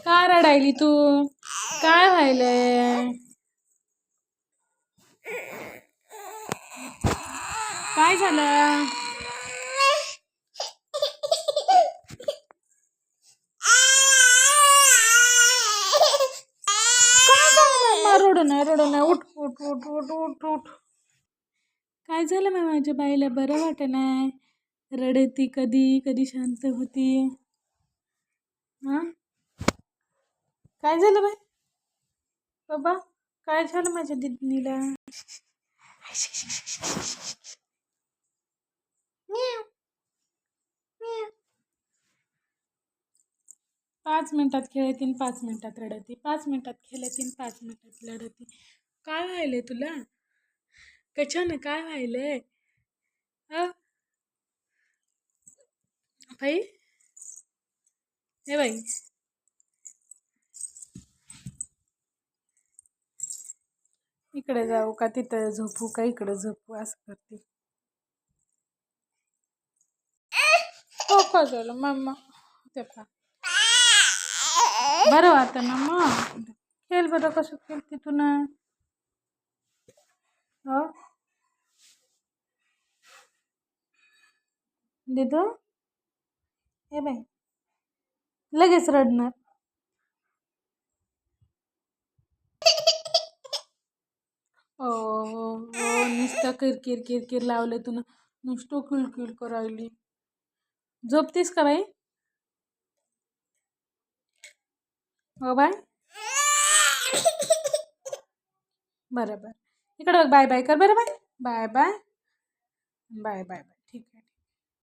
का रडायली तू? काय व्हायलंय? काय झालं? रडू नाही उठ उठ उठ उठ उठ उठ. काय झालं मग माझ्या बाईला? बरं वाटत नाही, रडती कधी कधी शांत होती. हा, काय झालं बाई? बाबा काय झालं माझ्या दिदनीला? 5 मिनिटात खेळतीन, 5 मिनिटात रडती, 5 मिनिटात खेळतीन, 5 मिनिटात रडती. काय व्हायलंय तुला? कशानं काय व्हायलंय? बाई, हे बाई, इकडे जाऊ का तिथं झोपू का इकडे झोपू असं करते. हो का झालं मम्मा? ते का बरं वाटतं ना मग? खेळ बरं, कसं खेळते तू ना? हो दिदू, हे बाई लगेच रडणार. ओ नुसतं किरकिर किरकिर लावले तुला, नुसतं किरकिर करायली. झोपतीस का बाई? हो बाय, बरं इकडं बाय बाय कर बरं. Bye bye bye bye bye.